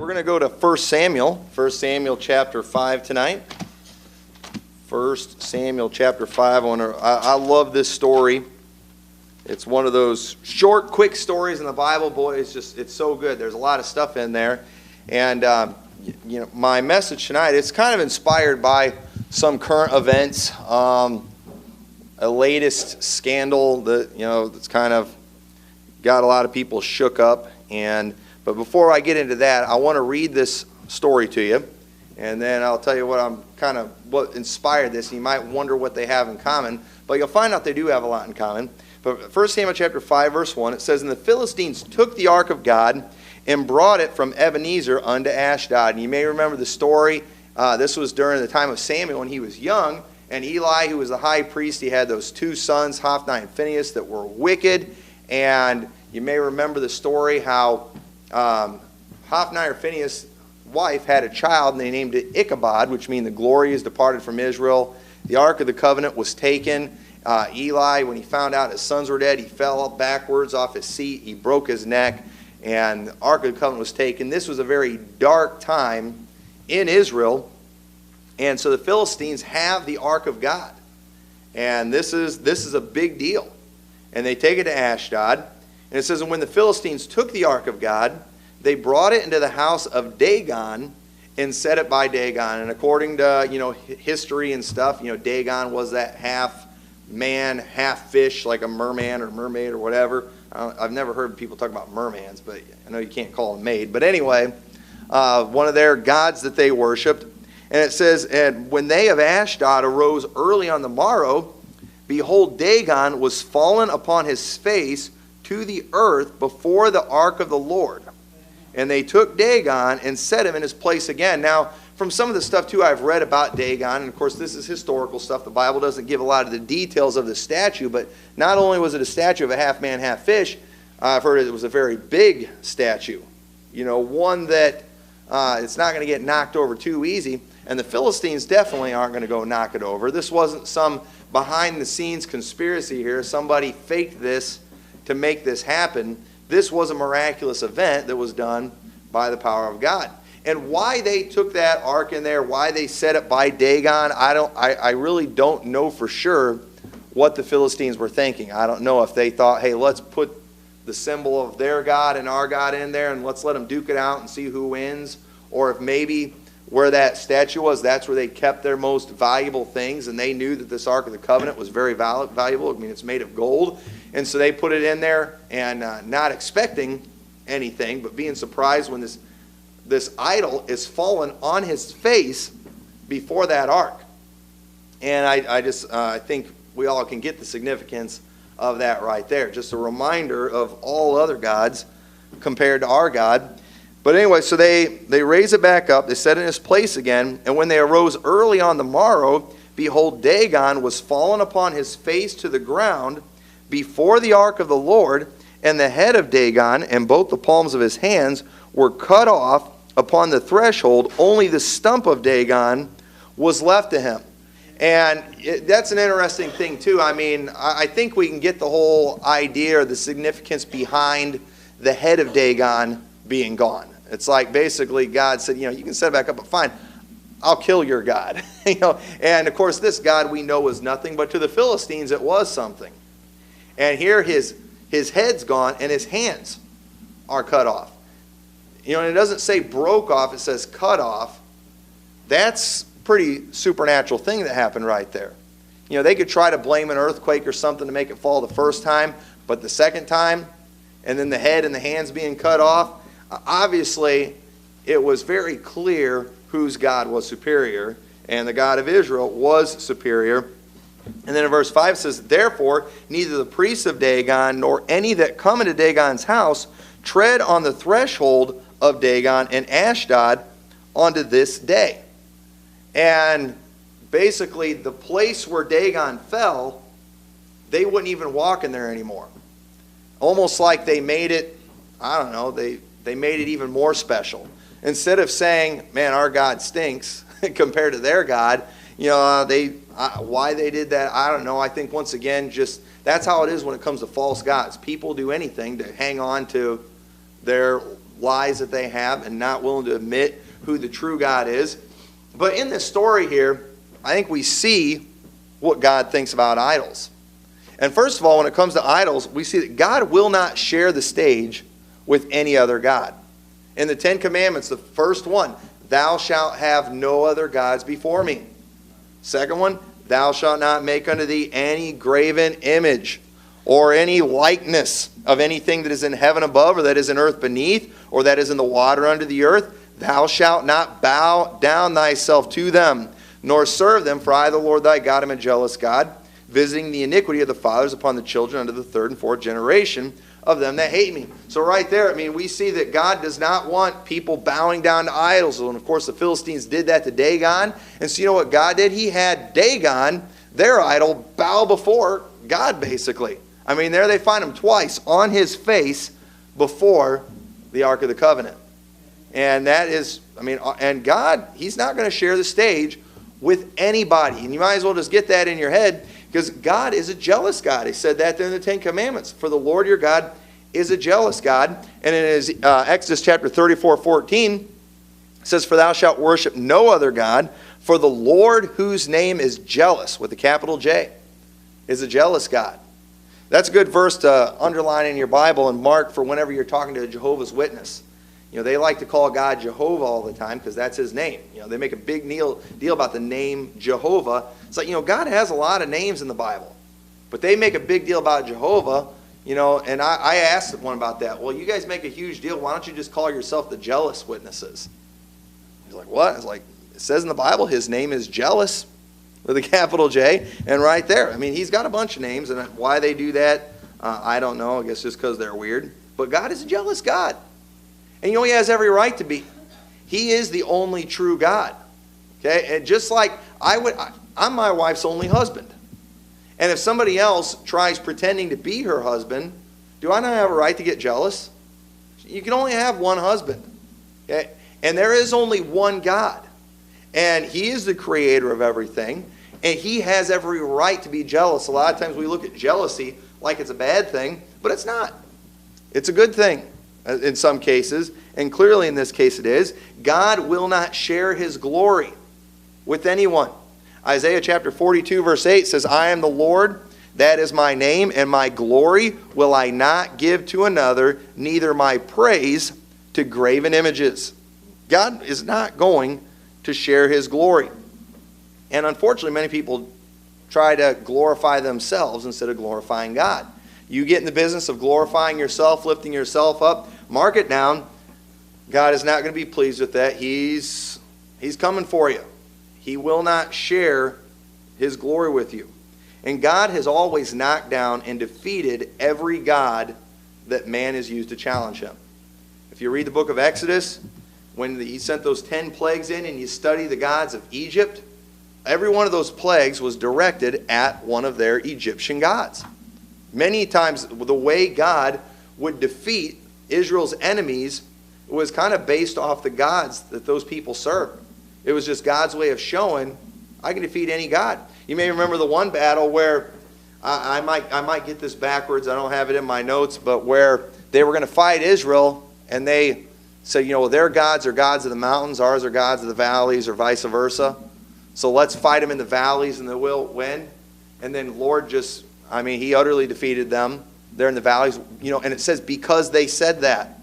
We're going to go to 1 Samuel chapter 5 tonight. 1 Samuel chapter 5. I love this story. It's one of those short, quick stories in the Bible. Boy, it's so good. There's a lot of stuff in there. And my message tonight, it's kind of inspired by some current events, a latest scandal that's kind of got a lot of people shook up. But before I get into that, I want to read this story to you, and then I'll tell you what inspired this. You might wonder what they have in common, but you'll find out they do have a lot in common. But 1 Samuel chapter 5, verse 1, it says, "And the Philistines took the ark of God and brought it from Ebenezer unto Ashdod." And you may remember the story. This was during the time of Samuel when he was young, and Eli, who was the high priest, he had those two sons, Hophni and Phinehas, that were wicked. And you may remember the story how Hophni or Phinehas' wife had a child, and they named it Ichabod, which means the glory is departed from Israel. The Ark of the Covenant was taken. Eli, when he found out his sons were dead, he fell up backwards off his seat. He broke his neck, and the Ark of the Covenant was taken. This was a very dark time in Israel, and so the Philistines have the Ark of God. And this is a big deal. And they take it to Ashdod. And it says, "And when the Philistines took the ark of God, they brought it into the house of Dagon and set it by Dagon." And according to history and stuff, Dagon was that half man, half fish, like a merman or mermaid or whatever. I've never heard people talk about mermans, but I know you can't call them maid. But anyway, one of their gods that they worshipped. And it says, "And when they of Ashdod arose early on the morrow, behold, Dagon was fallen upon his face to the earth before the ark of the Lord. And they took Dagon and set him in his place again." Now, from some of the stuff, too, I've read about Dagon, and of course, this is historical stuff. The Bible doesn't give a lot of the details of the statue, but not only was it a statue of a half man, half fish, I've heard it was a very big statue. One that it's not going to get knocked over too easy. And the Philistines definitely aren't going to go knock it over. This wasn't some behind-the-scenes conspiracy here. Somebody faked this to make this happen. This was a miraculous event that was done by the power of God. And why they took that ark in there, why they set it by Dagon, I really don't know for sure what the Philistines were thinking. I don't know if they thought, hey, let's put the symbol of their God and our God in there and let's let them duke it out and see who wins. Or if maybe where that statue was, that's where they kept their most valuable things, and they knew that this Ark of the Covenant was very valuable. I mean, it's made of gold. And so they put it in there, and not expecting anything, but being surprised when this idol is fallen on his face before that ark. And I think we all can get the significance of that right there. Just a reminder of all other gods compared to our God. But anyway, so they raise it back up. They set it in its place again. And when they arose early on the morrow, behold, Dagon was fallen upon his face to the ground before the ark of the Lord, and the head of Dagon and both the palms of his hands were cut off upon the threshold. Only the stump of Dagon was left to him. And that's an interesting thing, too. I mean, I think we can get the whole idea or the significance behind the head of Dagon being gone. It's like basically God said, you can set it back up, but fine, I'll kill your God. And of course, this God we know was nothing, but to the Philistines it was something. And here his head's gone and his hands are cut off. And it doesn't say broke off, it says cut off. That's a pretty supernatural thing that happened right there. They could try to blame an earthquake or something to make it fall the first time, but the second time, and then the head and the hands being cut off, obviously, it was very clear whose God was superior, and the God of Israel was superior. And then in verse 5 it says, "Therefore, neither the priests of Dagon nor any that come into Dagon's house tread on the threshold of Dagon and Ashdod unto this day." And basically, the place where Dagon fell, they wouldn't even walk in there anymore. Almost like they made it, they made it even more special. Instead of saying, man, our God stinks compared to their God, why they did that, I don't know. I think once again, just that's how it is when it comes to false gods. People do anything to hang on to their lies that they have and not willing to admit who the true God is. But in this story here, I think we see what God thinks about idols. And first of all, when it comes to idols, we see that God will not share the stage with any other God. In the Ten Commandments, the first one, thou shalt have no other gods before me. Second one, thou shalt not make unto thee any graven image or any likeness of anything that is in heaven above, or that is in earth beneath, or that is in the water under the earth. Thou shalt not bow down thyself to them, nor serve them, for I, the Lord thy God, am a jealous God, visiting the iniquity of the fathers upon the children unto the third and fourth generation of them that hate me. So right there, we see that God does not want people bowing down to idols. And of course, the Philistines did that to Dagon. And so you know what God did? He had Dagon, their idol, bow before God, basically. There they find him twice on his face before the Ark of the Covenant. And that is, and God, he's not going to share the stage with anybody. And you might as well just get that in your head, because God is a jealous God. He said that there in the Ten Commandments. For the Lord your God is a jealous God. And in his, Exodus chapter 34:14, it says, for thou shalt worship no other God, for the Lord whose name is jealous, with a capital J, is a jealous God. That's a good verse to underline in your Bible and mark for whenever you're talking to a Jehovah's Witness. They like to call God Jehovah all the time because that's his name. They make a big deal about the name Jehovah. It's like, God has a lot of names in the Bible, but they make a big deal about Jehovah, and I asked one about that. Well, you guys make a huge deal. Why don't you just call yourself the Jealous Witnesses? He's like, what? It's like, it says in the Bible his name is jealous, with a capital J, and right there. He's got a bunch of names, and why they do that, I don't know. I guess just because they're weird. But God is a jealous God. And he has every right to be. He is the only true God. Okay? And just like I'm my wife's only husband. And if somebody else tries pretending to be her husband, do I not have a right to get jealous? You can only have one husband. Okay? And there is only one God. And he is the creator of everything. And he has every right to be jealous. A lot of times we look at jealousy like it's a bad thing, but it's not. It's a good thing in some cases. And clearly in this case it is. God will not share his glory with anyone. Isaiah chapter 42 verse 8 says, I am the Lord, that is my name, and my glory will I not give to another, neither my praise to graven images. God is not going to share his glory. And unfortunately, many people try to glorify themselves instead of glorifying God. You get in the business of glorifying yourself, lifting yourself up, mark it down. God is not going to be pleased with that. He's coming for you. He will not share his glory with you. And God has always knocked down and defeated every god that man has used to challenge him. If you read the book of Exodus, when he sent those 10 plagues in and you study the gods of Egypt, every one of those plagues was directed at one of their Egyptian gods. Many times the way God would defeat Israel's enemies was kind of based off the gods that those people served. It was just God's way of showing, I can defeat any god. You may remember the one battle where, I might get this backwards, I don't have it in my notes, but where they were going to fight Israel and they said, their gods are gods of the mountains, ours are gods of the valleys, or vice versa. So let's fight them in the valleys and they will win. And then Lord he utterly defeated them. They're in the valleys, and it says because they said that.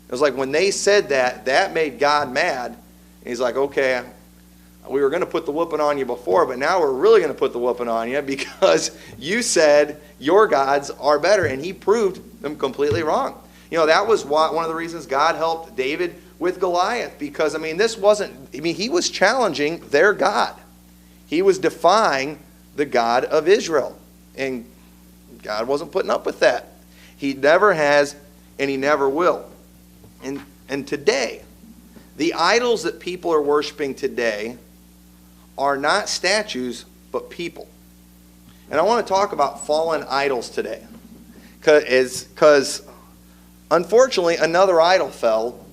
It was like when they said that, that made God mad. And he's like, okay, we were going to put the whooping on you before, but now we're really going to put the whooping on you because you said your gods are better. And he proved them completely wrong. That was one of the reasons God helped David with Goliath. Because, he was challenging their God. He was defying the God of Israel. And God wasn't putting up with that. He never has, and he never will. And today, the idols that people are worshiping today are not statues, but people. And I want to talk about fallen idols today. Because unfortunately, another idol fell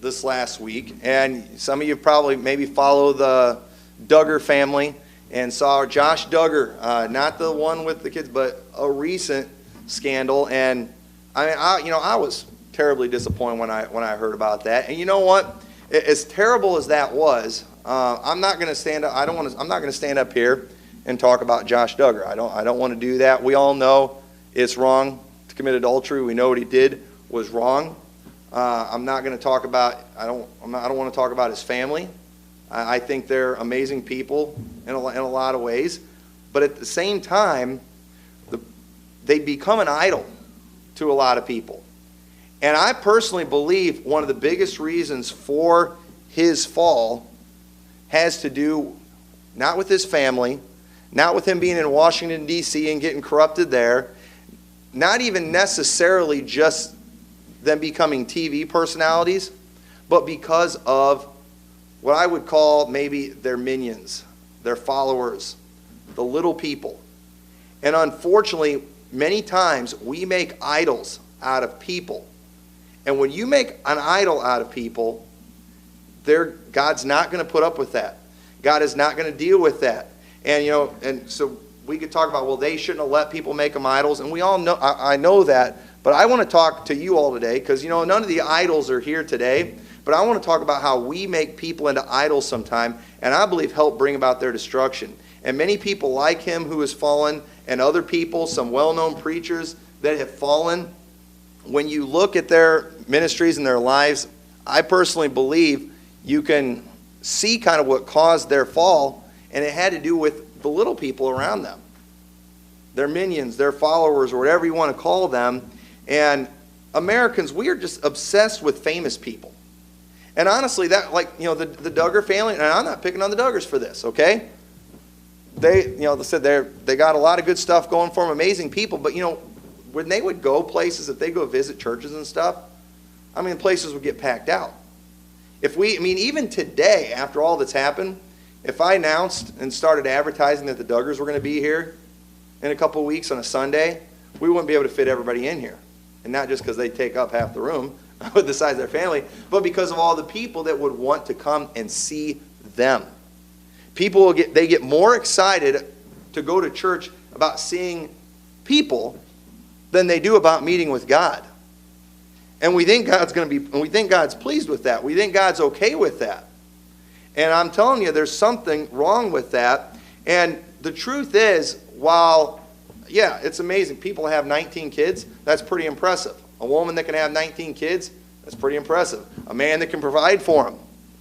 this last week. And some of you probably maybe follow the Duggar family and saw Josh Duggar, not the one with the kids, but a recent scandal. And I was terribly disappointed when I heard about that. And you know what? As terrible as that was, I'm not going to stand up. I'm not going to stand up here and talk about Josh Duggar. I don't want to do that. We all know it's wrong to commit adultery. We know what he did was wrong. I'm not going to talk about. I don't want to talk about his family. I think they're amazing people in a lot of ways, but at the same time, they become an idol to a lot of people. And I personally believe one of the biggest reasons for his fall has to do not with his family, not with him being in Washington, D.C. and getting corrupted there, not even necessarily just them becoming TV personalities, but because of what I would call maybe their minions, their followers, the little people. And unfortunately, many times we make idols out of people. And when you make an idol out of people, God's not going to put up with that. God is not going to deal with that. And and so we could talk about, well, they shouldn't have let people make them idols, and we all know, I know that, but I want to talk to you all today, because none of the idols are here today, but I want to talk about how we make people into idols sometime, and I believe help bring about their destruction. And many people like him who has fallen, and other people, some well-known preachers that have fallen, when you look at their ministries and their lives, I personally believe you can see kind of what caused their fall, and it had to do with the little people around them, their minions, their followers, or whatever you want to call them. And Americans, we are just obsessed with famous people. And honestly, that, like, the Duggar family, and I'm not picking on the Duggars for this, okay? They said they got a lot of good stuff going for them, amazing people, but when they would go places, if they go visit churches and stuff, places would get packed out. Even today, after all that's happened, if I announced and started advertising that the Duggars were going to be here in a couple of weeks on a Sunday, we wouldn't be able to fit everybody in here. And not just because they take up half the room with the size of their family, but because of all the people that would want to come and see them. People get more excited to go to church about seeing people than they do about meeting with God. And we think God's pleased with that. We think God's okay with that. And I'm telling you, there's something wrong with that. And the truth is, it's amazing. People have 19 kids. That's pretty impressive. A woman that can have 19 kids, that's pretty impressive. A man that can provide for them,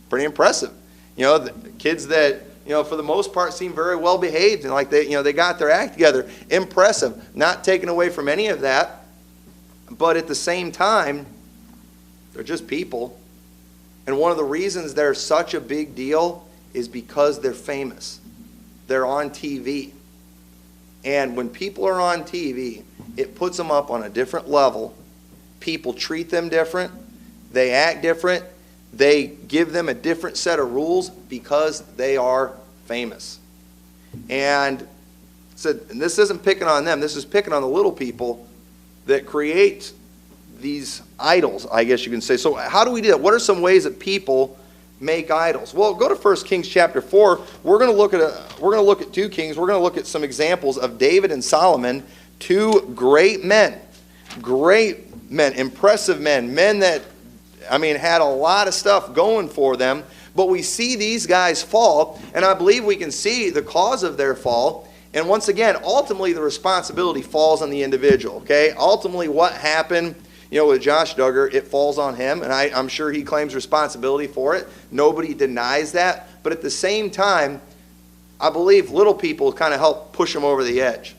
pretty impressive. The kids that, for the most part seem very well behaved and like they got their act together. Impressive. Not taken away from any of that. But at the same time, they're just people. And one of the reasons they're such a big deal is because they're famous. They're on TV. And when people are on TV, it puts them up on a different level. People treat them different. They act different. They give them a different set of rules because they are famous. And this isn't picking on them. This is picking on the little people that create these idols, I guess you can say. So how do we do that? What are some ways that people make idols? Well, go to 1 Kings chapter 4. We're going to look at 2 kings. We're going to look at some examples of David and Solomon, two great men, impressive men that had a lot of stuff going for them. But we see these guys fall, and I believe we can see the cause of their fall. And once again, ultimately the responsibility falls on the individual. Okay, ultimately what happened, with Josh Duggar, it falls on him, and I'm sure he claims responsibility for it. Nobody denies that. But at the same time, I believe little people kind of help push him over the edge.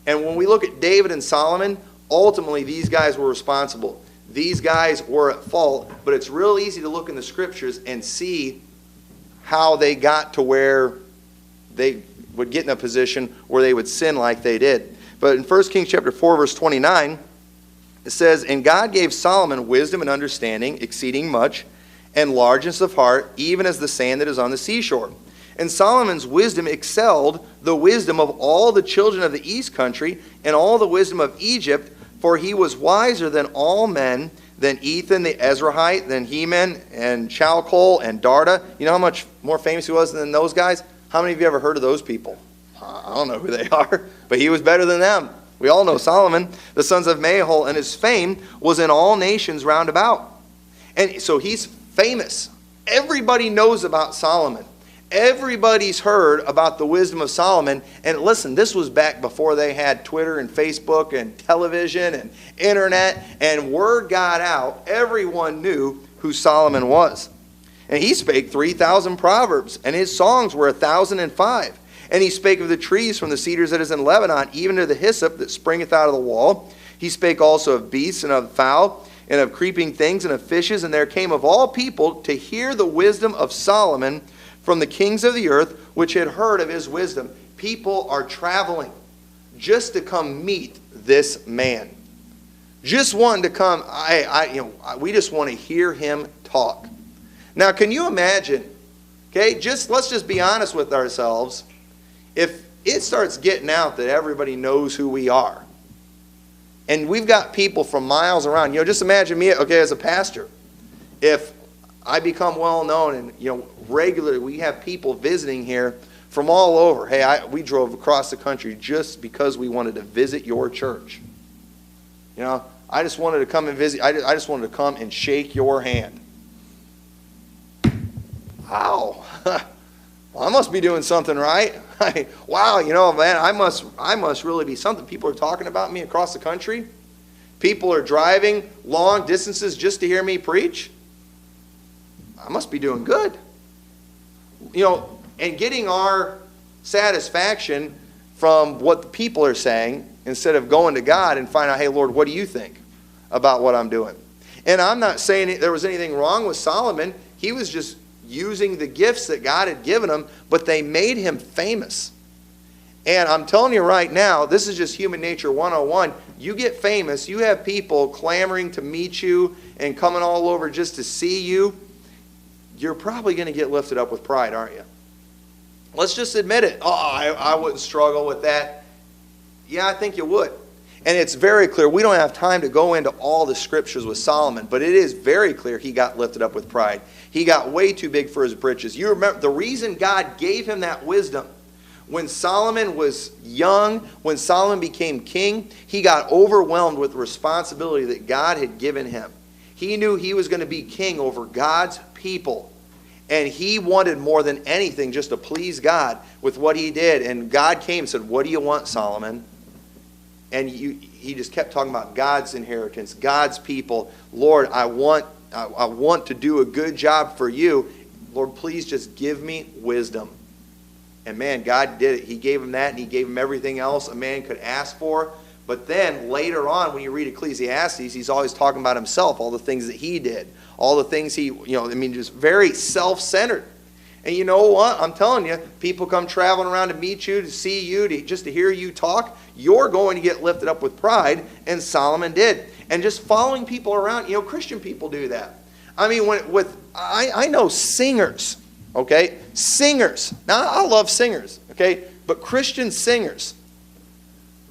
And when we look at David and Solomon, ultimately these guys were responsible. These guys were at fault, but it's real easy to look in the scriptures and see how they got to where they would get in a position where they would sin like they did. But in 1 Kings chapter 4, verse 29, it says, "And God gave Solomon wisdom and understanding, exceeding much, and largeness of heart, even as the sand that is on the seashore. And Solomon's wisdom excelled the wisdom of all the children of the east country, and all the wisdom of Egypt, for he was wiser than all men, than Ethan the Ezrahite, than Heman, and Chalcol, and Darda." You know how much more famous he was than those guys? How many of you ever heard of those people? I don't know who they are, but he was better than them. We all know Solomon, the sons of Mahol, and his fame was in all nations round about. And so he's famous. Everybody knows about Solomon. Everybody's heard about the wisdom of Solomon. And listen, this was back before they had Twitter and Facebook and television and internet. And word got out. Everyone knew who Solomon was. And he spake 3,000 proverbs, and his songs were 1,005. And he spake of the trees from the cedars that is in Lebanon, even to the hyssop that springeth out of the wall. He spake also of beasts and of fowl, and of creeping things, and of fishes. And there came of all people to hear the wisdom of Solomon from the kings of the earth, which had heard of his wisdom. People are traveling just to come meet this man. Just wanting to come. We just want to hear him talk. Now, can you imagine? Okay, let's just be honest with ourselves. If it starts getting out that everybody knows who we are, and we've got people from miles around, just imagine me, as a pastor. If I become well known and, regularly we have people visiting here from all over. Hey, we drove across the country just because we wanted to visit your church. I just wanted to come and visit. I just wanted to come and shake your hand. Wow. Well, I must be doing something right. Wow, man, I must really be something. People are talking about me across the country. People are driving long distances just to hear me preach. I must be doing good. And getting our satisfaction from what the people are saying instead of going to God and find out, hey, Lord, what do you think about what I'm doing? And I'm not saying there was anything wrong with Solomon. He was just using the gifts that God had given him, but they made him famous. And I'm telling you right now, this is just human nature 101. You get famous, you have people clamoring to meet you and coming all over just to see you. You're probably going to get lifted up with pride, aren't you? Let's just admit it. Oh, I wouldn't struggle with that. Yeah, I think you would. And it's very clear. We don't have time to go into all the scriptures with Solomon, but it is very clear he got lifted up with pride. He got way too big for his britches. You remember the reason God gave him that wisdom. When Solomon was young, when Solomon became king, he got overwhelmed with the responsibility that God had given him. He knew he was going to be king over God's people. And he wanted more than anything just to please God with what he did. And God came and said, what do you want, Solomon? And he just kept talking about God's inheritance, God's people. Lord, I want to do a good job for you. Lord, please just give me wisdom. And man, God did it. He gave him that, and he gave him everything else a man could ask for. But then later on, when you read Ecclesiastes, he's always talking about himself, all the things that he did, all the things just very self-centered. And you know what? I'm telling you, people come traveling around to meet you, to see you, just to hear you talk. You're going to get lifted up with pride, and Solomon did. And just following people around, Christian people do that. I mean, I know singers, okay? Singers. Now, I love singers, okay? But Christian singers,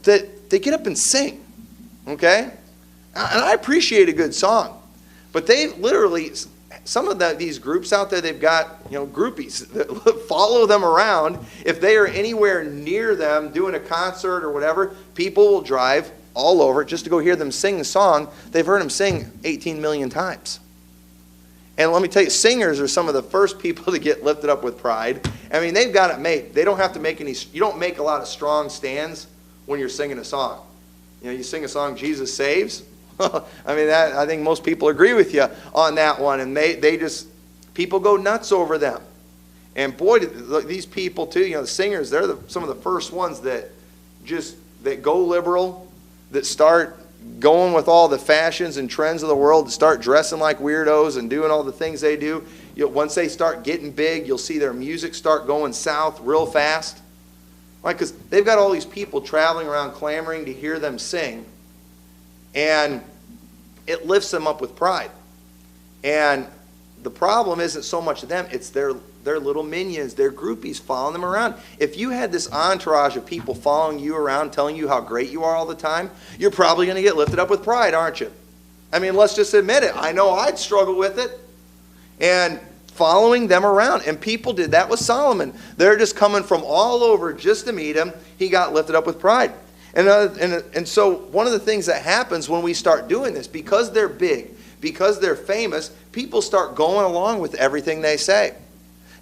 that they get up and sing, okay? And I appreciate a good song. But they literally, some of these groups out there, they've got, groupies that follow them around. If they are anywhere near them doing a concert or whatever, people will drive all over just to go hear them sing the song. They've heard them sing 18 million times. And let me tell you, singers are some of the first people to get lifted up with pride. I mean, they've got it made. They don't have to make you don't make a lot of strong stands when you're singing a song. You sing a song, Jesus Saves. I mean, I think most people agree with you on that one. And people go nuts over them. And boy, these people too, the singers, they're some of the first ones that go liberal, that start going with all the fashions and trends of the world, that start dressing like weirdos and doing all the things they do. Once they start getting big, you'll see their music start going south real fast. Right? Because they've got all these people traveling around clamoring to hear them sing. And it lifts them up with pride. And the problem isn't so much them, it's their little minions, their groupies following them around. If you had this entourage of people following you around, telling you how great you are all the time, you're probably going to get lifted up with pride, aren't you? I mean, let's just admit it. I know I'd struggle with it. And following them around. And people did that with Solomon. They're just coming from all over just to meet him. He got lifted up with pride. And so one of the things that happens when we start doing this, because they're big, because they're famous, people start going along with everything they say.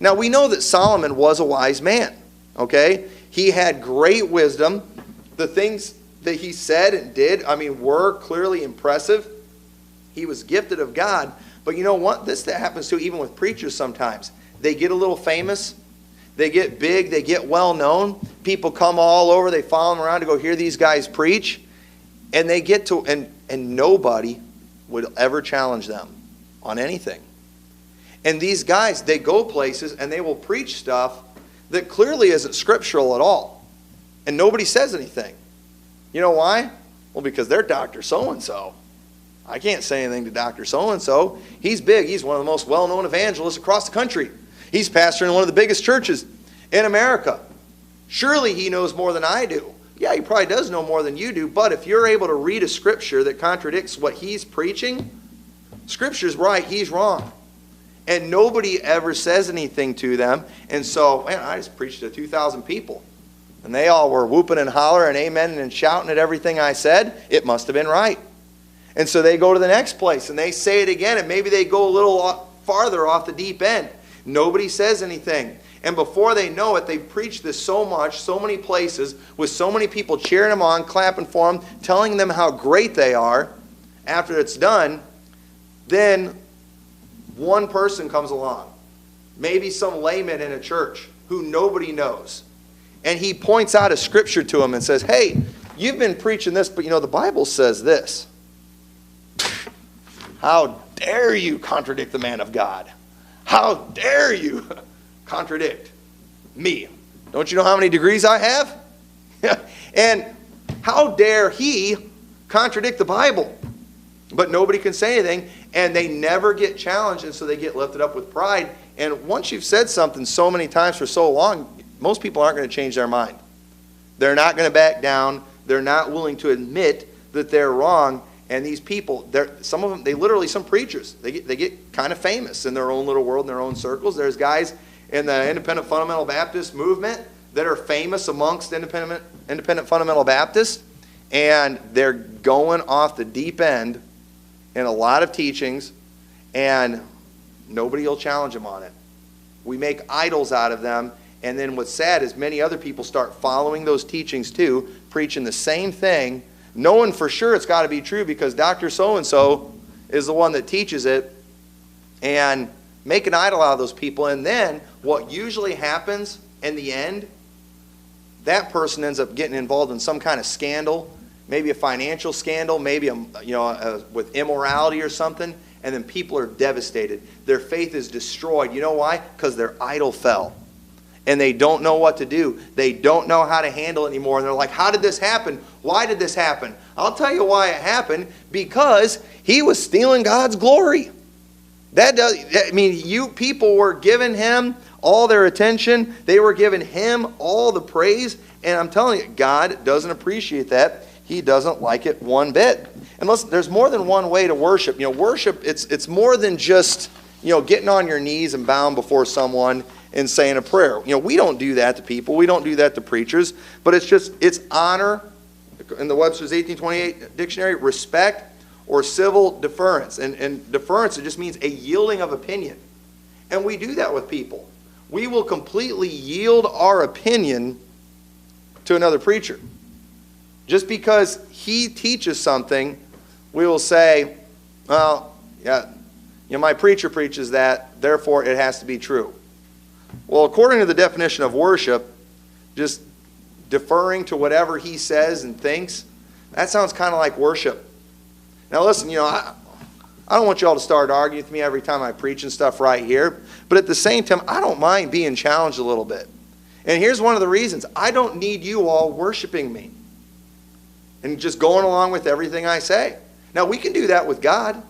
Now, we know that Solomon was a wise man, okay? He had great wisdom. The things that he said and did, were clearly impressive. He was gifted of God. But you know what? This that happens too, even with preachers sometimes. They get a little famous. They get big. They get well known. People come all over. They follow them around to go hear these guys preach. And they get to, and nobody would ever challenge them on anything. And these guys, they go places and they will preach stuff that clearly isn't scriptural at all. And nobody says anything. You know why? Well, because they're Dr. So-and-so. I can't say anything to Dr. So-and-so. He's big. He's one of the most well-known evangelists across the country. He's pastoring one of the biggest churches in America. Surely he knows more than I do. Yeah, he probably does know more than you do, but if you're able to read a scripture that contradicts what he's preaching, scripture's right, he's wrong. And nobody ever says anything to them. And so, man, I just preached to 2,000 people. And they all were whooping and hollering and amen and shouting at everything I said. It must have been right. And so they go to the next place and they say it again. And maybe they go a little farther off the deep end. Nobody says anything. And before they know it, they preach this so much, so many places, with so many people cheering them on, clapping for them, telling them how great they are. After it's done, then one person comes along, maybe some layman in a church who nobody knows, and he points out a scripture to him and says, hey, you've been preaching this, but the Bible says this. How dare you contradict the man of God? How dare you contradict me? Don't you know how many degrees I have? And how dare he contradict the Bible? But nobody can say anything, and they never get challenged, and so they get lifted up with pride. And once you've said something so many times for so long, most people aren't going to change their mind. They're not going to back down. They're not willing to admit that they're wrong. And these people, some of them, some preachers, they get kind of famous in their own little world, in their own circles. There's guys in the independent fundamental Baptist movement that are famous amongst independent fundamental Baptists, and they're going off the deep end in a lot of teachings, and nobody will challenge them on it. We make idols out of them, and then what's sad is many other people start following those teachings too, preaching the same thing, knowing for sure it's got to be true because Dr. So-and-so is the one that teaches it, and make an idol out of those people. And then what usually happens in the end, that person ends up getting involved in some kind of scandal, maybe a financial scandal, maybe with immorality or something, and then people are devastated. Their faith is destroyed. You know why? Because their idol fell. And they don't know what to do. They don't know how to handle it anymore. And they're like, how did this happen? Why did this happen? I'll tell you why it happened. Because he was stealing God's glory. You people were giving him all their attention. They were giving him all the praise. And I'm telling you, God doesn't appreciate that. He doesn't like it one bit. And listen, there's more than one way to worship. Worship, it's more than just, getting on your knees and bowing before someone and saying a prayer. We don't do that to people. We don't do that to preachers. But it's honor. In the Webster's 1828 dictionary, respect or civil deference. And deference, it just means a yielding of opinion. And we do that with people. We will completely yield our opinion to another preacher. Just because he teaches something, we will say, well, yeah, my preacher preaches that, therefore it has to be true. Well, according to the definition of worship, just deferring to whatever he says and thinks, that sounds kind of like worship. Now listen, I don't want you all to start arguing with me every time I preach and stuff right here, but at the same time, I don't mind being challenged a little bit. And here's one of the reasons. I don't need you all worshiping me and just going along with everything I say. Now, we can do that with God.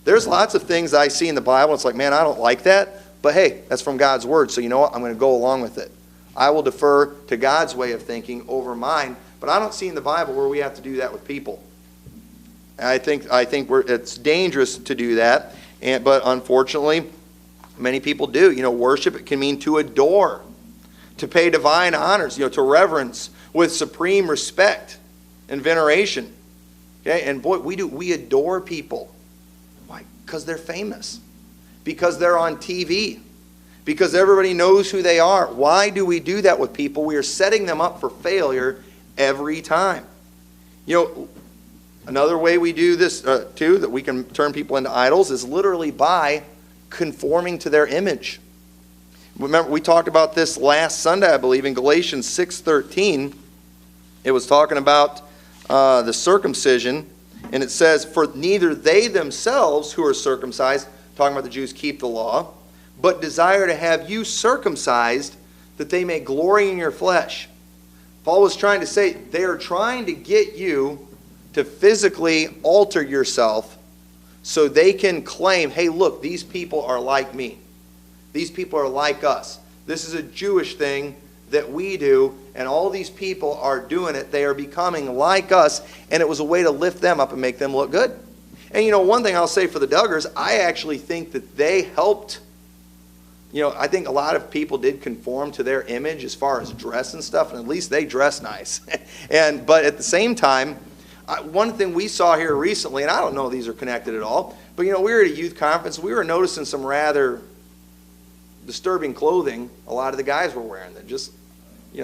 There's lots of things I see in the Bible. It's like, man, I don't like that. But hey, that's from God's word. So you know what? I'm going to go along with it. I will defer to God's way of thinking over mine. But I don't see in the Bible where we have to do that with people. I think it's dangerous to do that. But unfortunately, many people do. Worship, it can mean to adore, to pay divine honors, to reverence with supreme respect. and veneration. Okay, and boy, we adore people. Why? Because they're famous. Because they're on TV. Because everybody knows who they are. Why do we do that with people? We are setting them up for failure every time. Another way we do this too, that we can turn people into idols, is literally by conforming to their image. Remember, we talked about this last Sunday, I believe, in Galatians 6:13. It was talking about the circumcision, and it says, "For neither they themselves who are circumcised," talking about the Jews, "keep the law, but desire to have you circumcised, that they may glory in your flesh." Paul was trying to say, they are trying to get you to physically alter yourself so they can claim, hey, look, these people are like me. These people are like us. This is a Jewish thing that we do, and all these people are doing it. They are becoming like us, and it was a way to lift them up and make them look good. And one thing I'll say for the Duggars, I actually think that they helped. I think a lot of people did conform to their image as far as dress and stuff, and at least they dress nice. But at the same time, one thing we saw here recently, and I don't know if these are connected at all, but we were at a youth conference. We were noticing some rather disturbing clothing a lot of the guys were wearing that just,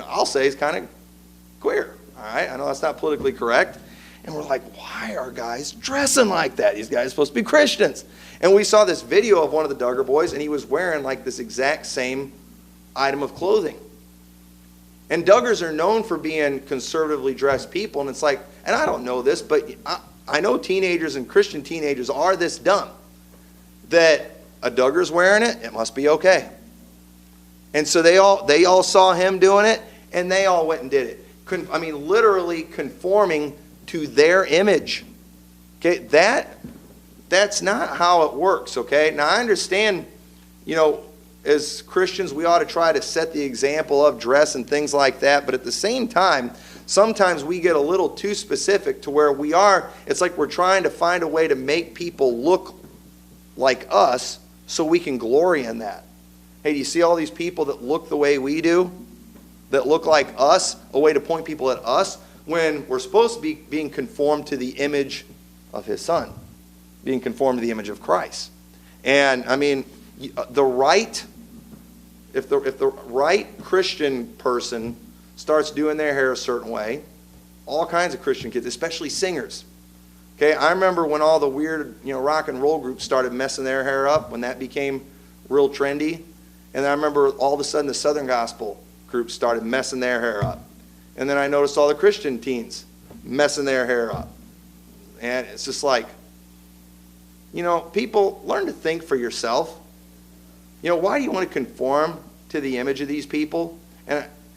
I'll say is kind of queer. All right, I know that's not politically correct. And we're like, why are guys dressing like that? These guys are supposed to be Christians. And we saw this video of one of the Duggar boys, and he was wearing like this exact same item of clothing. And Duggars are known for being conservatively dressed people, and it's like, and I don't know this, but I know teenagers and Christian teenagers are this dumb, that a Duggar's wearing it, it must be okay. And so they all saw him doing it, and they all went and did it. Literally conforming to their image. Okay, that's not how it works, okay? Now, I understand, as Christians, we ought to try to set the example of dress and things like that, but at the same time, sometimes we get a little too specific to where it's like we're trying to find a way to make people look like us so we can glory in that. Hey, do you see all these people that look the way we do? That look like us? A way to point people at us when we're supposed to be being conformed to the image of His Son. Being conformed to the image of Christ. And, if the right Christian person starts doing their hair a certain way, all kinds of Christian kids, especially singers. Okay, I remember when all the weird, rock and roll groups started messing their hair up, when that became real trendy. And then I remember all of a sudden the Southern Gospel groups started messing their hair up. And then I noticed all the Christian teens messing their hair up. And it's just like, people, learn to think for yourself. Why do you want to conform to the image of these people?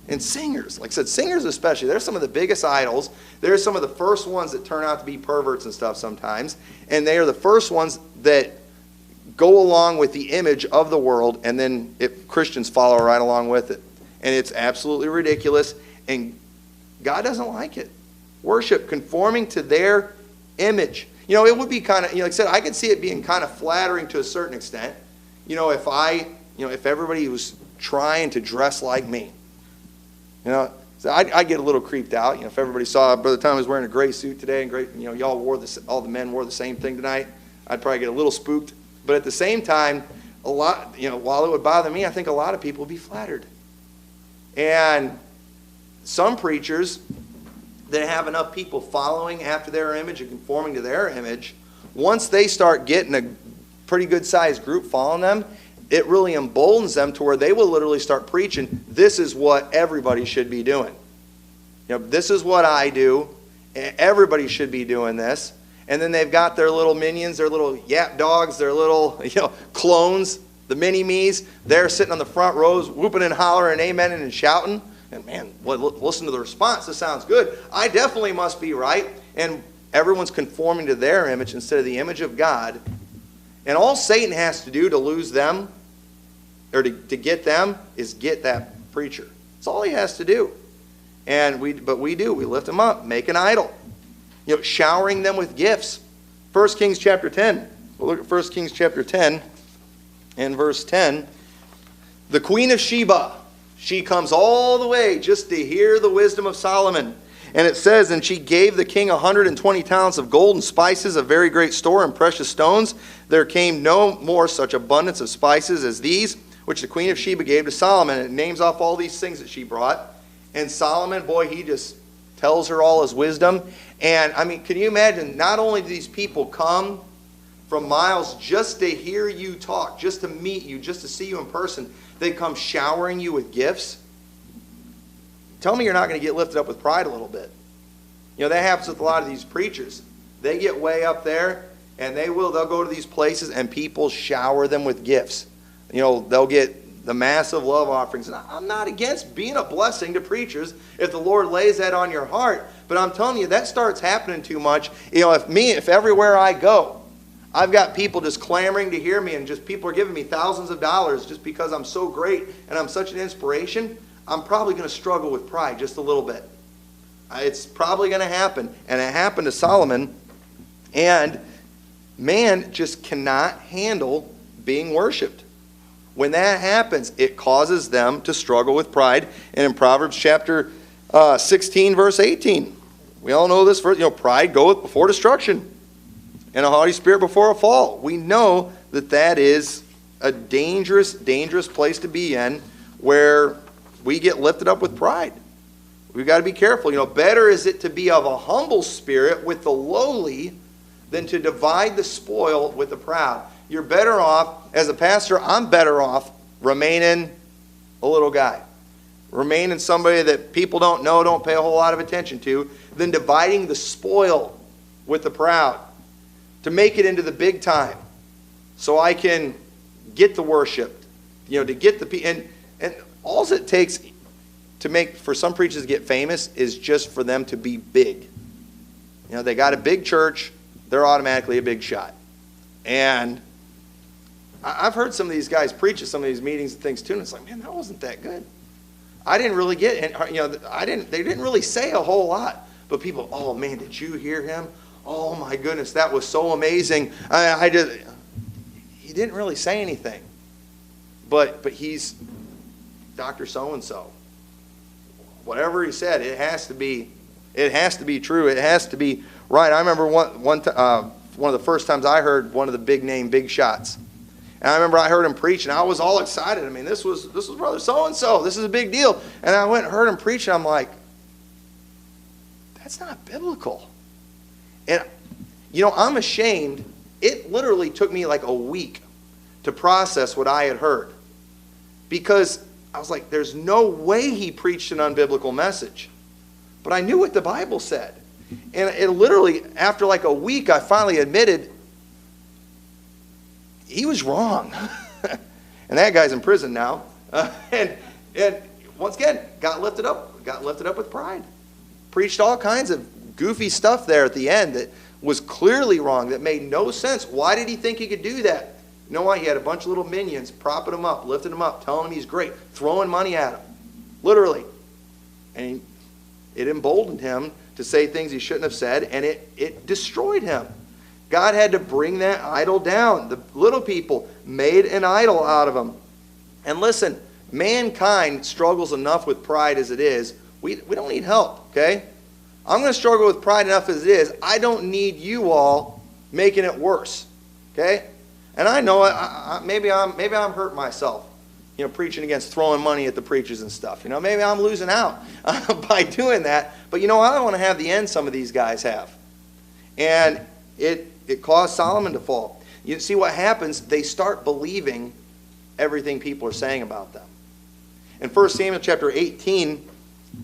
And singers, like I said, singers especially, they're some of the biggest idols. They're some of the first ones that turn out to be perverts and stuff sometimes. And they are the first ones that go along with the image of the world, and then Christians follow right along with it. And it's absolutely ridiculous, and God doesn't like it. Worship, conforming to their image. It would be kind of, like I said, I could see it being kind of flattering to a certain extent. If everybody was trying to dress like me. So I'd get a little creeped out. If everybody saw Brother Tom wearing a gray suit today, and great, y'all all the men wore the same thing tonight, I'd probably get a little spooked. But at the same time, a lot, while it would bother me, I think a lot of people would be flattered. And some preachers that have enough people following after their image and conforming to their image, once they start getting a pretty good sized group following them, it really emboldens them to where they will literally start preaching, this is what everybody should be doing. This is what I do. Everybody should be doing this. And then they've got their little minions, their little yap dogs, their little clones, the mini-me's. They're sitting on the front rows, whooping and hollering, amening and shouting. And man, listen to the response. This sounds good. I definitely must be right. And everyone's conforming to their image instead of the image of God. And all Satan has to do to lose them, or to get them, is get that preacher. That's all he has to do. And we lift them up, make an idol. Showering them with gifts. 1 Kings chapter 10. We'll look at 1 Kings chapter 10 and verse 10. The Queen of Sheba, she comes all the way just to hear the wisdom of Solomon. And it says, and she gave the king 120 talents of gold and spices, a very great store, and precious stones. There came no more such abundance of spices as these, which the queen of Sheba gave to Solomon. And it names off all these things that she brought. And Solomon, boy, he just tells her all his wisdom. And, I mean, can you imagine, not only do these people come from miles just to hear you talk, just to meet you, just to see you in person, they come showering you with gifts. Tell me you're not going to get lifted up with pride a little bit. You know, that happens with a lot of these preachers. They get way up there, and they'll go to these places, and people shower them with gifts. You know, they'll get the massive love offerings. And I'm not against being a blessing to preachers if the Lord lays that on your heart. But I'm telling you, that starts happening too much. You know, if everywhere I go, I've got people just clamoring to hear me, and just people are giving me thousands of dollars just because I'm so great and I'm such an inspiration, I'm probably going to struggle with pride just a little bit. It's probably going to happen. And it happened to Solomon. And man just cannot handle being worshipped. When that happens, it causes them to struggle with pride. And in Proverbs chapter 16, verse 18, we all know this verse, you know, pride goeth before destruction, and a haughty spirit before a fall. We know that that is a dangerous, dangerous place to be in, where we get lifted up with pride. We've got to be careful. You know, better is it to be of a humble spirit with the lowly than to divide the spoil with the proud. You're better off, as a pastor, I'm better off remaining a little guy. Remaining somebody that people don't know, don't pay a whole lot of attention to, than dividing the spoil with the proud. To make it into the big time. So I can get the worship. You know, to get the people. And all it takes to make, for some preachers to get famous, is just for them to be big. You know, they got a big church, they're automatically a big shot. And I've heard some of these guys preach at some of these meetings and things too, and it's like, man, that wasn't that good. I didn't really get it. You know, they didn't really say a whole lot. But people, oh man, did you hear him? Oh my goodness, that was so amazing. He didn't really say anything. But he's Dr. So-and-so. Whatever he said, it has to be true. It has to be right. I remember one of the first times I heard one of the big name, big shots. And I remember I heard him preach, and I was all excited. I mean, this was Brother So-and-so. This is a big deal. And I went and heard him preach, and I'm like, that's not biblical. And, you know, I'm ashamed. It literally took me like a week to process what I had heard. Because I was like, there's no way he preached an unbiblical message. But I knew what the Bible said. And it literally, after like a week, I finally admitted he was wrong. And that guy's in prison now. And once again, got lifted up with pride. Preached all kinds of goofy stuff there at the end that was clearly wrong, that made no sense. Why did he think he could do that? You know why? He had a bunch of little minions propping him up, lifting him up, telling him he's great, throwing money at him. Literally. And it emboldened him to say things he shouldn't have said, and it destroyed him. God had to bring that idol down. The little people made an idol out of him. And listen, mankind struggles enough with pride as it is. We don't need help, okay? I'm going to struggle with pride enough as it is. I don't need you all making it worse, okay? And I know maybe I'm hurting myself, you know, preaching against throwing money at the preachers and stuff. You know, maybe I'm losing out by doing that. But you know, I don't want to have the end some of these guys have. And it caused Solomon to fall. You see what happens? They start believing everything people are saying about them. In 1 Samuel chapter 18,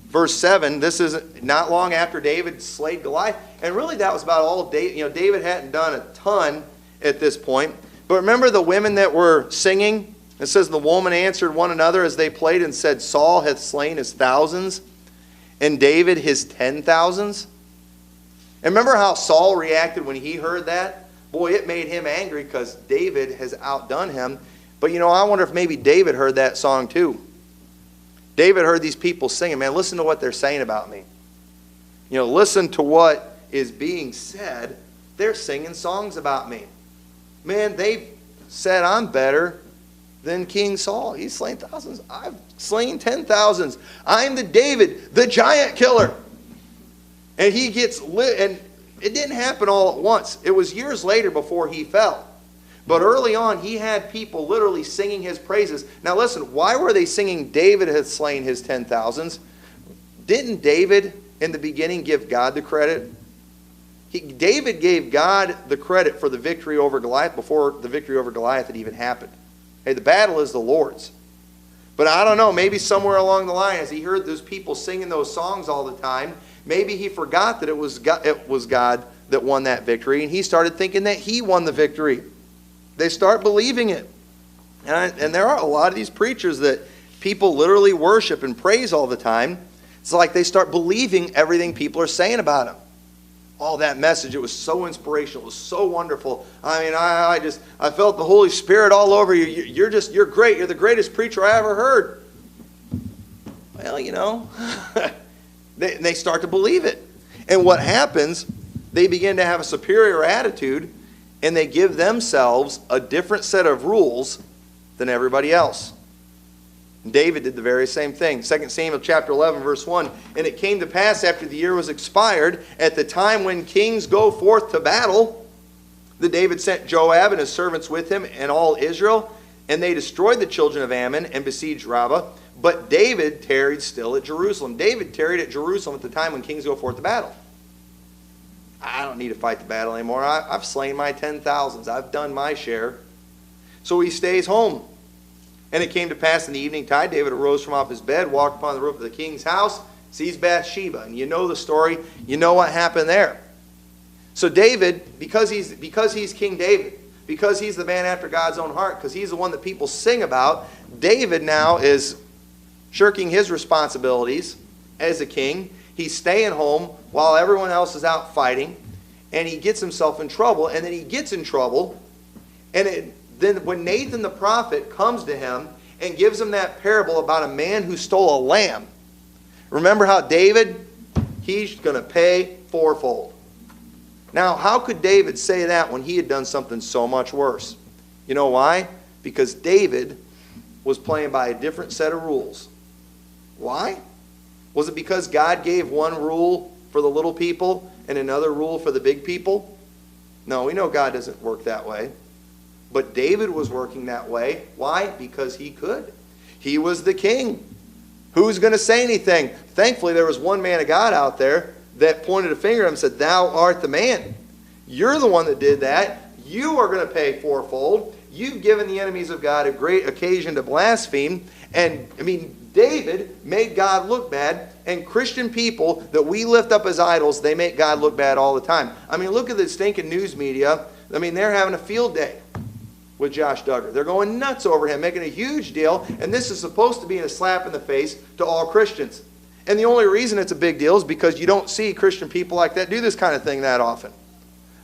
verse 7, this is not long after David slayed Goliath. And really that was about all David. You know, David hadn't done a ton at this point. But remember the women that were singing? It says the woman answered one another as they played and said, Saul hath slain his thousands, and David his 10,000s. And remember how Saul reacted when he heard that? Boy, it made him angry because David has outdone him. But you know, I wonder if maybe David heard that song too. David heard these people singing. Man, listen to what they're saying about me. You know, listen to what is being said. They're singing songs about me. Man, they've said I'm better than King Saul. He's slain thousands. I've slain 10,000s. I'm the David, the giant killer. And he gets lit, and it didn't happen all at once. It was years later before he fell. But early on, he had people literally singing his praises. Now listen, why were they singing David hath slain his 10,000s? Didn't David in the beginning give God the credit? David gave God the credit for the victory over Goliath before the victory over Goliath had even happened. Hey, the battle is the Lord's. But I don't know, maybe somewhere along the line, as he heard those people singing those songs all the time, maybe he forgot that it was God that won that victory, and he started thinking that he won the victory. They start believing it. And there are a lot of these preachers that people literally worship and praise all the time. It's like they start believing everything people are saying about him. Oh, that message, it was so inspirational. It was so wonderful. I mean, I felt the Holy Spirit all over you. You're great. You're the greatest preacher I ever heard. Well, you know, they start to believe it. And what happens, they begin to have a superior attitude, and they give themselves a different set of rules than everybody else. David did the very same thing. 2 Samuel chapter 11, verse 1. And it came to pass after the year was expired, at the time when kings go forth to battle, that David sent Joab and his servants with him and all Israel, and they destroyed the children of Ammon and besieged Rabbah. But David tarried still at Jerusalem. David tarried at Jerusalem at the time when kings go forth to battle. I don't need to fight the battle anymore. I've slain my 10,000s. I've done my share. So he stays home. And it came to pass in the evening tide, David arose from off his bed, walked upon the roof of the king's house, sees Bathsheba. And you know the story. You know what happened there. So David, because he's King David, because he's the man after God's own heart, because he's the one that people sing about, David now is shirking his responsibilities as a king. He's staying home while everyone else is out fighting. And he gets himself in trouble. And then he gets in trouble. And then when Nathan the prophet comes to him and gives him that parable about a man who stole a lamb, remember how David, he's going to pay fourfold. Now, how could David say that when he had done something so much worse? You know why? Because David was playing by a different set of rules. Why? Was it because God gave one rule for the little people and another rule for the big people? No, we know God doesn't work that way. But David was working that way. Why? Because he could. He was the king. Who's going to say anything? Thankfully, there was one man of God out there that pointed a finger at him and said, "Thou art the man. You're the one that did that. You are going to pay fourfold. You've given the enemies of God a great occasion to blaspheme." And, I mean, David made God look bad, and Christian people that we lift up as idols, they make God look bad all the time. I mean, look at the stinking news media. I mean, they're having a field day with Josh Duggar. They're going nuts over him, making a huge deal, and this is supposed to be a slap in the face to all Christians. And the only reason it's a big deal is because you don't see Christian people like that do this kind of thing that often.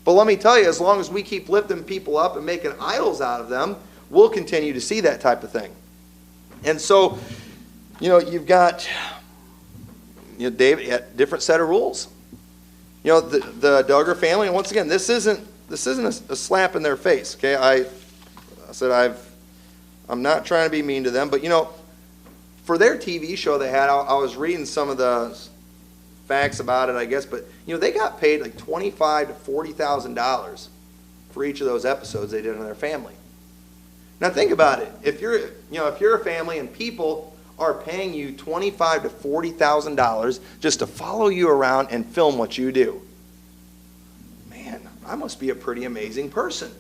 But let me tell you, as long as we keep lifting people up and making idols out of them, we'll continue to see that type of thing. And so, you know, you've got, you know, David had a different set of rules. You know, the Duggar family, and once again, this isn't a slap in their face. Okay, I said I'm not trying to be mean to them, but you know, for their TV show they had, I was reading some of the facts about it, I guess, but you know, they got paid like $25,000 to $40,000 for each of those episodes they did on their family. Now think about it. If you're a family and people are paying you $25,000 to $40,000 just to follow you around and film what you do, man, I must be a pretty amazing person.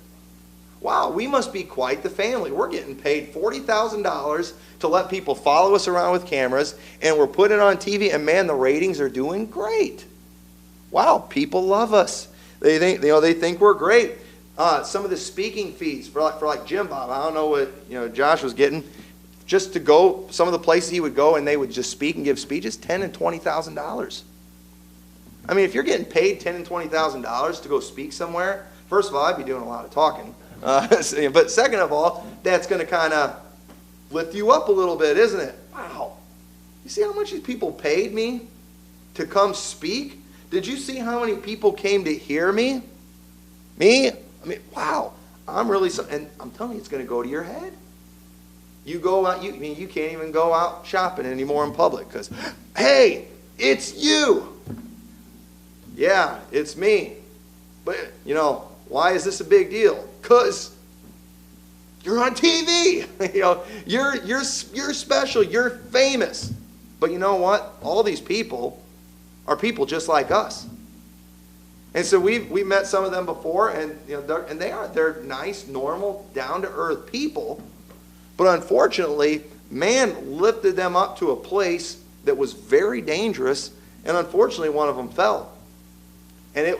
Wow, we must be quite the family. We're getting paid $40,000 to let people follow us around with cameras, and we're putting it on TV, and man, the ratings are doing great. Wow, people love us. They think we're great. Some of the speaking fees for like Jim Bob, I don't know what Josh was getting, just to go some of the places he would go and they would just speak and give speeches, $10,000 and $20,000. I mean, if you're getting paid $10,000 and $20,000 to go speak somewhere, first of all, I'd be doing a lot of talking. But second of all, that's going to kind of lift you up a little bit, isn't it? Wow. You see how much these people paid me to come speak? Did you see how many people came to hear me? Me? I mean, wow. I'm really, and I'm telling you, it's going to go to your head. You go out, you can't even go out shopping anymore in public because, hey, it's you. Yeah, it's me. But, why is this a big deal? Because you're on TV. You're special. You're famous. But you know what? All these people are people just like us. And so we met some of them before, and they're nice, normal, down to earth people. But unfortunately, man lifted them up to a place that was very dangerous, and unfortunately, one of them fell. And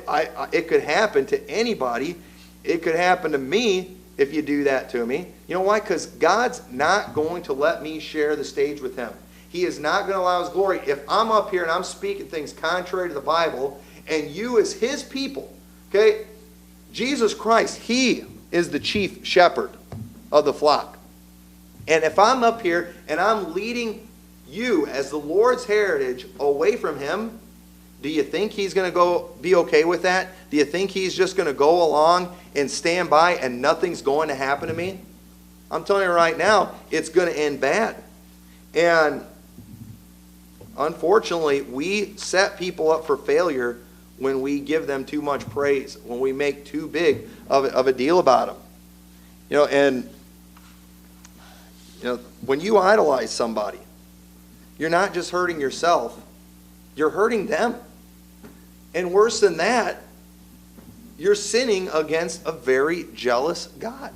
it could happen to anybody. It could happen to me if you do that to me. You know why? Because God's not going to let me share the stage with him. He is not going to allow his glory. If I'm up here and I'm speaking things contrary to the Bible, and you as his people, okay, Jesus Christ, he is the chief shepherd of the flock. And if I'm up here and I'm leading you as the Lord's heritage away from him, do you think he's going to be okay with that? Do you think he's just going to go along and stand by and nothing's going to happen to me? I'm telling you right now, it's going to end bad. And unfortunately, we set people up for failure when we give them too much praise, when we make too big of a deal about them. When you idolize somebody, you're not just hurting yourself, you're hurting them. And worse than that, you're sinning against a very jealous God.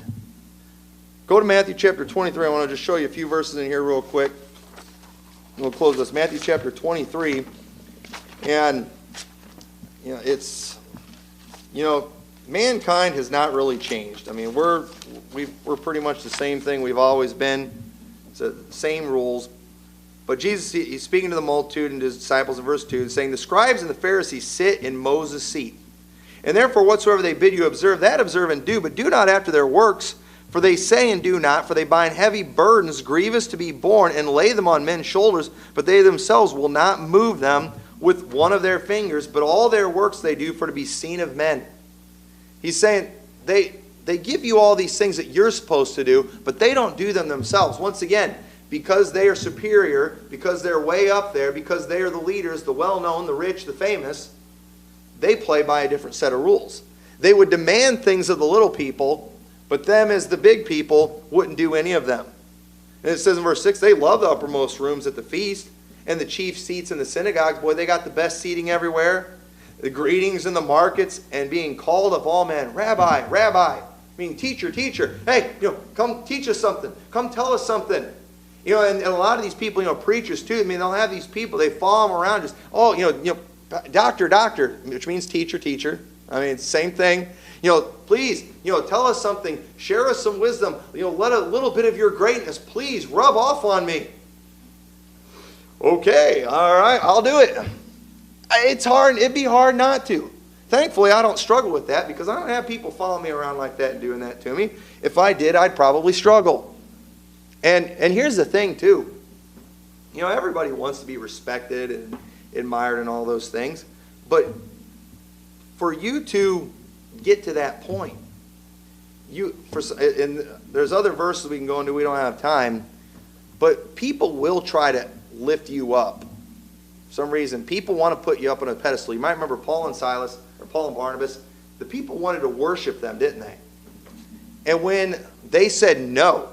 Go to Matthew chapter 23. I want to just show you a few verses in here real quick. We'll close this. Matthew chapter 23. And, mankind has not really changed. I mean, we're pretty much the same thing we've always been. It's the same rules. But Jesus, he's speaking to the multitude and his disciples in verse 2, saying, the scribes and the Pharisees sit in Moses' seat. And therefore whatsoever they bid you observe, that observe and do, but do not after their works. For they say and do not, for they bind heavy burdens, grievous to be borne, and lay them on men's shoulders, but they themselves will not move them with one of their fingers, but all their works they do for to be seen of men. He's saying they give you all these things that you're supposed to do, but they don't do them themselves. Once again, because they are superior, because they're way up there, because they are the leaders, the well-known, the rich, the famous, they play by a different set of rules. They would demand things of the little people, but them as the big people wouldn't do any of them. And it says in verse 6, they love the uppermost rooms at the feast and the chief seats in the synagogues. Boy, they got the best seating everywhere. The greetings in the markets and being called of all men, Rabbi, Rabbi, meaning teacher, teacher. Hey, come teach us something. Come tell us something. And a lot of these people, preachers too, I mean, they'll have these people, they follow them around just, doctor, doctor, which means teacher, teacher. I mean, it's the same thing. Please, tell us something. Share us some wisdom. Let a little bit of your greatness, please, rub off on me. Okay, all right, I'll do it. It's hard. It'd be hard not to. Thankfully, I don't struggle with that because I don't have people following me around like that and doing that to me. If I did, I'd probably struggle. And here's the thing, too. Everybody wants to be respected and admired and all those things. But for you to get to that point, and there's other verses we can go into, we don't have time, but people will try to lift you up. For some reason, people want to put you up on a pedestal. You might remember Paul and Silas, or Paul and Barnabas. The people wanted to worship them, didn't they? And when they said no,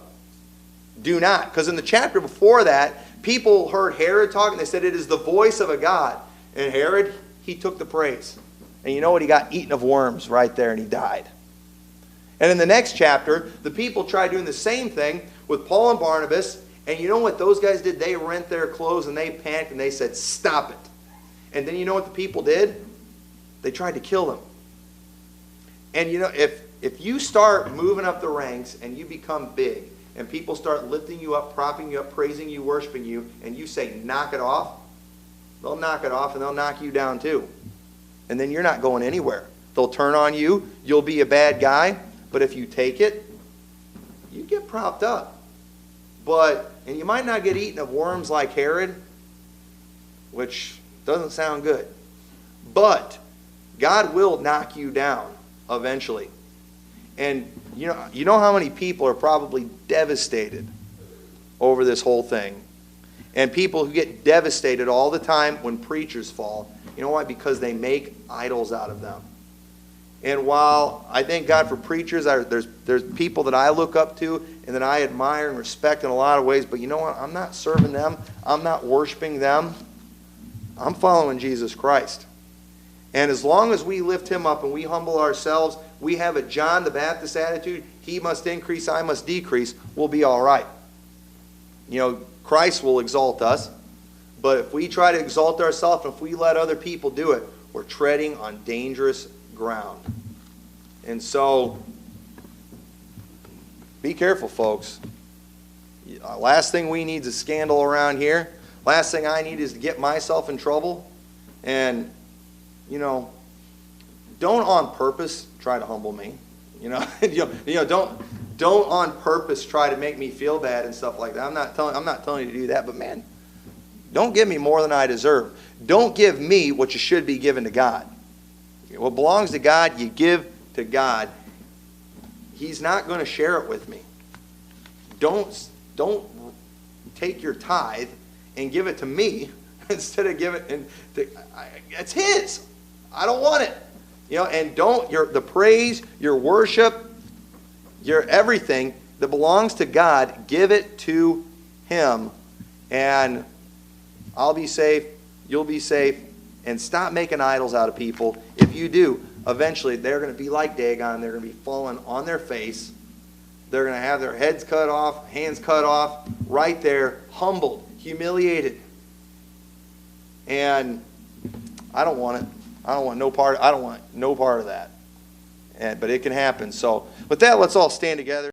do not. Because in the chapter before that, people heard Herod talking. They said it is the voice of a God. And Herod, he took the praise. And you know what? He got eaten of worms right there and he died. And in the next chapter, the people tried doing the same thing with Paul and Barnabas. And you know what those guys did? They rent their clothes and they panicked and they said, stop it. And then you know what the people did? They tried to kill them. And if you start moving up the ranks and you become big, and people start lifting you up, propping you up, praising you, worshiping you, and you say, knock it off, they'll knock it off and they'll knock you down too. And then you're not going anywhere. They'll turn on you. You'll be a bad guy. But if you take it, you get propped up. And you might not get eaten of worms like Herod, which doesn't sound good. But God will knock you down eventually. And you know how many people are probably devastated over this whole thing. And people who get devastated all the time when preachers fall. You know why? Because they make idols out of them. And while I thank God for preachers, there's people that I look up to and that I admire and respect in a lot of ways, but you know what? I'm not serving them. I'm not worshiping them. I'm following Jesus Christ. And as long as we lift him up and we humble ourselves, we have a John the Baptist attitude, he must increase, I must decrease, we'll be all right. You know, Christ will exalt us, but if we try to exalt ourselves, if we let other people do it, we're treading on dangerous ground. And so, be careful, folks. Last thing we need is a scandal around here. Last thing I need is to get myself in trouble. And, you know, don't on purpose try to humble me. You know, don't on purpose try to make me feel bad and stuff like that. I'm not telling you to do that, but man, don't give me more than I deserve. Don't give me what you should be given to God. What belongs to God, you give to God. He's not going to share it with me. Don't take your tithe and give it to me instead of give it. It's his. I don't want it. You know, and the praise, your worship, your everything that belongs to God, give it to him, and I'll be safe. You'll be safe. And stop making idols out of people. If you do, eventually they're going to be like Dagon. They're going to be falling on their face. They're going to have their heads cut off, hands cut off, right there, humbled, humiliated. And I don't want it. I don't want no part of that. But it can happen. So with that, let's all stand together.